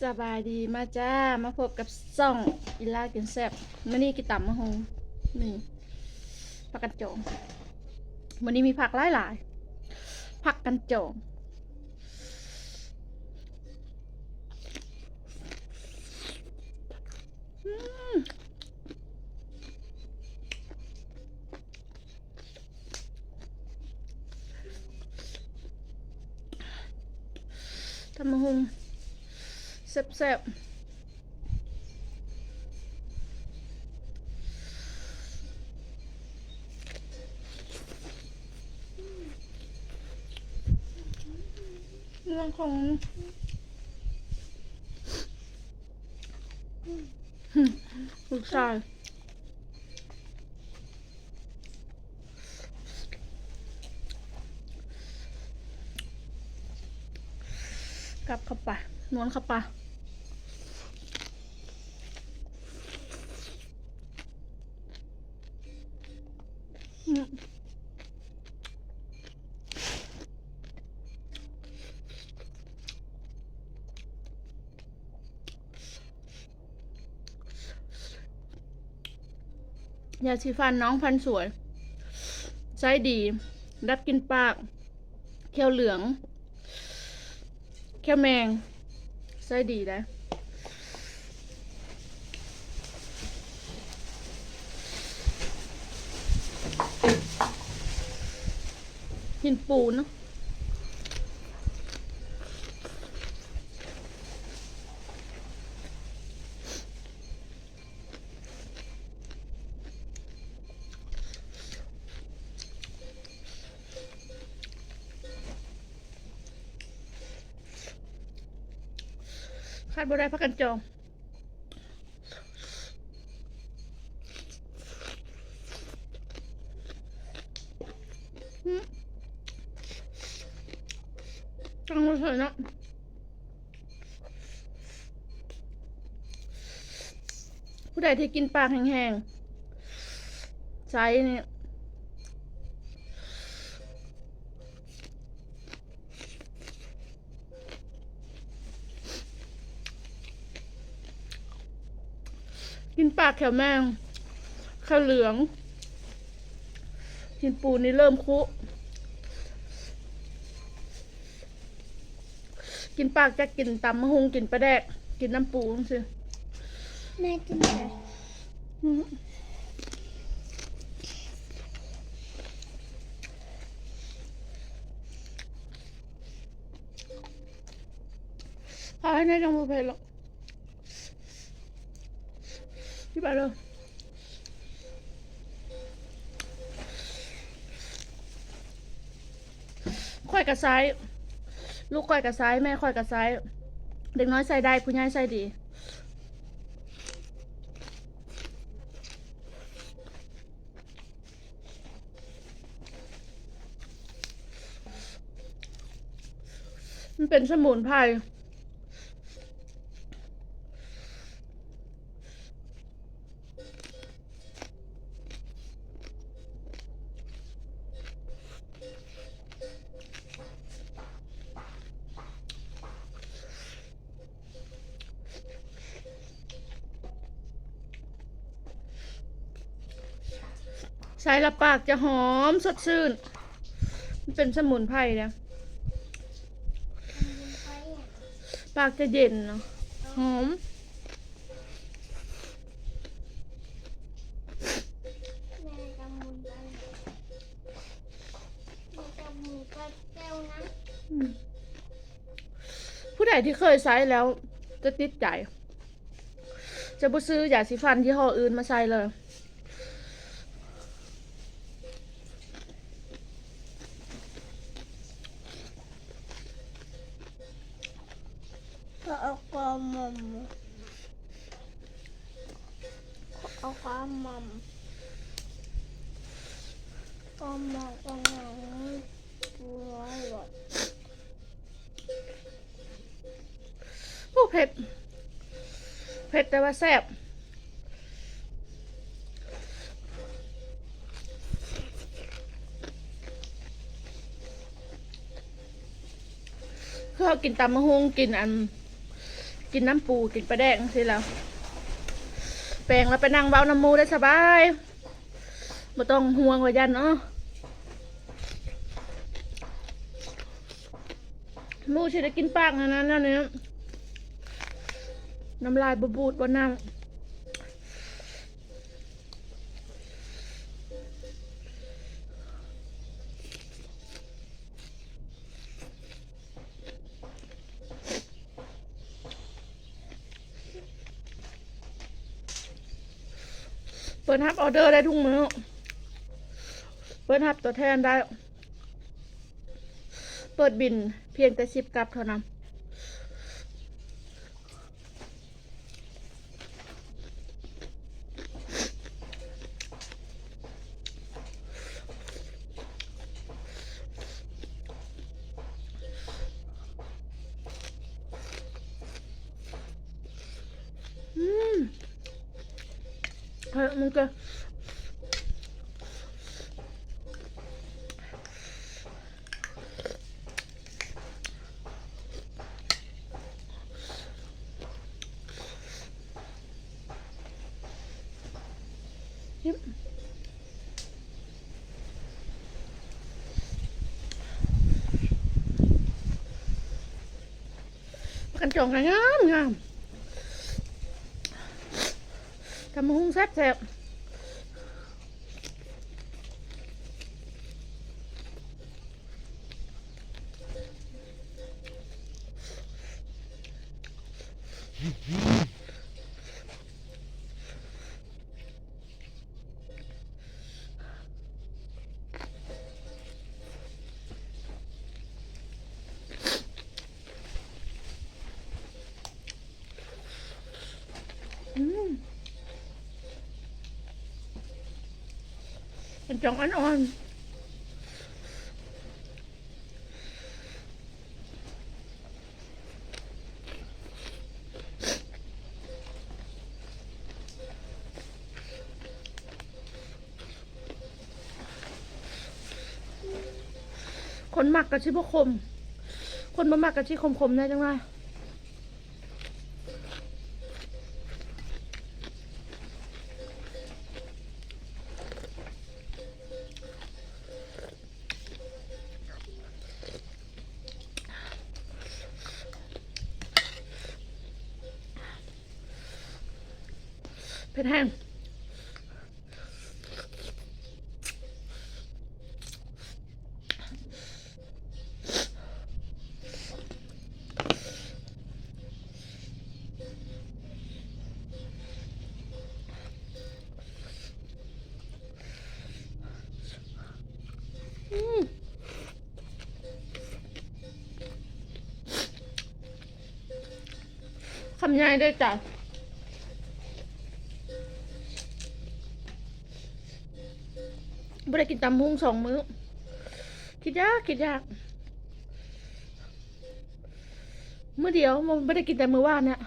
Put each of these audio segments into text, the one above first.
สบายดีมาจ้ามาพบกับซ่องอีลากินแซ่บมื้อนี้กินตำมะฮงนี่ผักกันจองมื้อนี้มีผักหลายๆผักกันจองอืมตำมะฮงแซ่บๆเรื่องของลูกชายกลับเข้าไปนวลเข้าไปอืมยาสีฟันน้องพันสวยใช้ดีดับกลินปากเขียวเหลืองเขียวแมงใช้ดีนะหินปูนเนาะคาดบ่ได้พักกันจองจังเลยเนาะผู้ใดที่กินปากแห้งๆใช้เนี่ยกินปากแขวแมงข้าวเหลืองกินปูนี่เริ่มคุกินปากจะกินตำมะฮุงกินปลาแดกกินน้ำปูสิ แม่กินอะไรเอาให้แน่จังมือเพลหรอกพี่ไปเลยค่อยกับซ้ายลูกค่อยกับซ้ายแม่ค่อยกับซ้ายเด็กน้อยใส่ได้ผู้ใหญ่ใส่ดีมันเป็นสมุนไพรใส่ละปากจะหอมสดชื่นมันเป็นสมุนไพรเนี่ยปากจะเย็นเนาะหอมแม่กำมือไปแม่กำมือไปแก้วนะผู้ใดที่เคยใช้แล้วจะติดใจจะบ่ซื้อยาสีฟันที่ห่ออื่นมาใส่เลยก็เอาความมัมเอาความมัมความมัมความมัมตัวหลอดโอ้เผ็ดเผ็ดแต่ว่าแซ่บคือเขากินตำมะฮุงกินอัน กินน้ำปูกินปลาแดงสิแล้วแปลงแล้วไปนั่งเบ้าน้ำมูได้สบายไม่ต้องห่วงว่ายันเนาะมูสิได้กินปากนะนั่นนี่น้ำลายบูดบนนั่งเปิดฮับออเดอร์ได้ทุกมื้อเปิดฮับตัวแทนได้เปิดบินเพียงแต่10 กับเท่านั้นเฮ้ยมึงก็กันจองงามงามทำหุ้งแซ่บแซ่บกันจองอ่อนๆคนมักกะชิบคมคนบ่มักกะชิคมๆได้จังไงเผ็ดแห้งคำใหญ่ด้วยจ้ะไม่ได้กินตำหุ้ง2 มื้อคิดยากมื้อเดียวมันไม่ได้กินแต่มื้อวานเนี่ย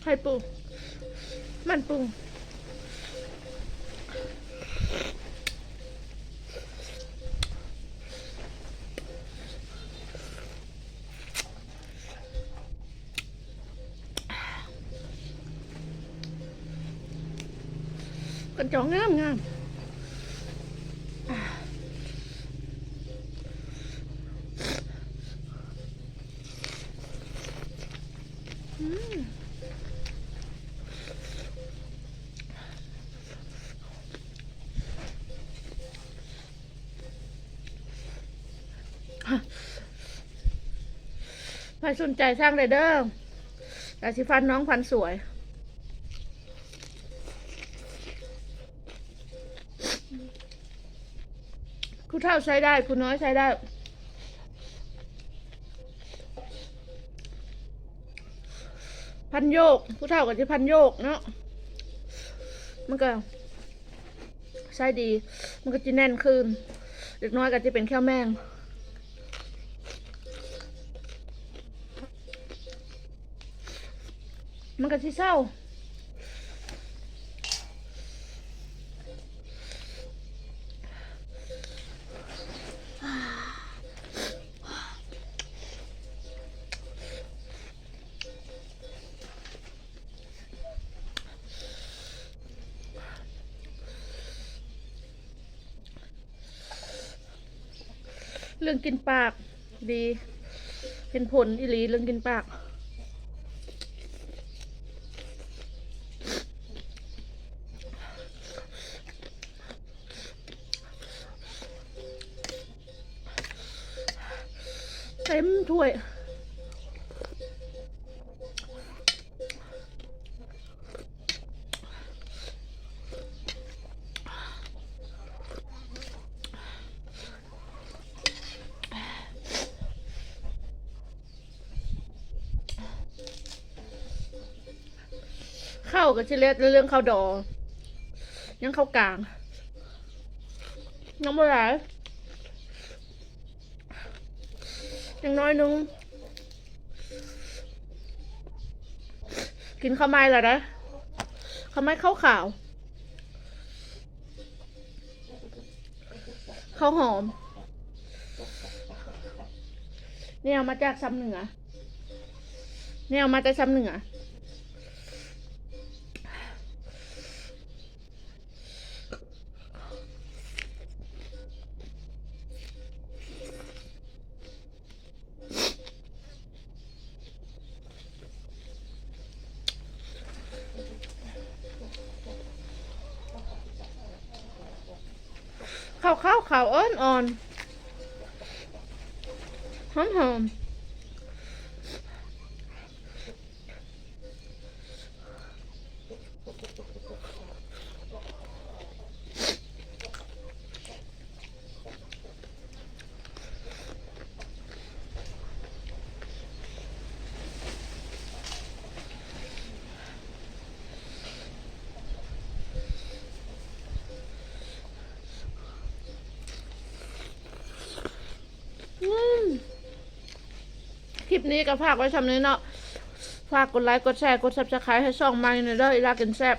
ไข่ปูมันปูกันจองงามใครสนใจสร้างเลยเด้อแต่สิฟันน้องฟันสวยผู้เฒ่าใช้ได้ผู้น้อยใช้ได้พันโยกผู้เฒ่าก็จะพันโยกเนาะมันก็ใช้ดีมันก็จะแน่นขึ้นเด็กน้อยก็จะเป็นแค่แมงมันก็สิเศร้า เรื่องกินปากดีเห็นผลอีหลีเรื่องกินปากเต็มถ้วยข้าวกับชิเลตเรื่องข้าวดอยังข้าวกลางยังไม่หลายยังน้อยนึงกินข้าวไม้ละนะข้าวไม้ข้าวขาวข้าวหอมเนี่ยเอามาจากซ้ำเหนือเนี่ยเอามาจากซ้ำเหนือข้าวอ่อนอ่อนหอมหอมคลิปนี้ก็ฝากไว้ทำนี้เนาะฝากกดไลค์กดแชร์กด Subscribe ให้ช่องใหม่หน่อยเด้ออีลากินแซ่บ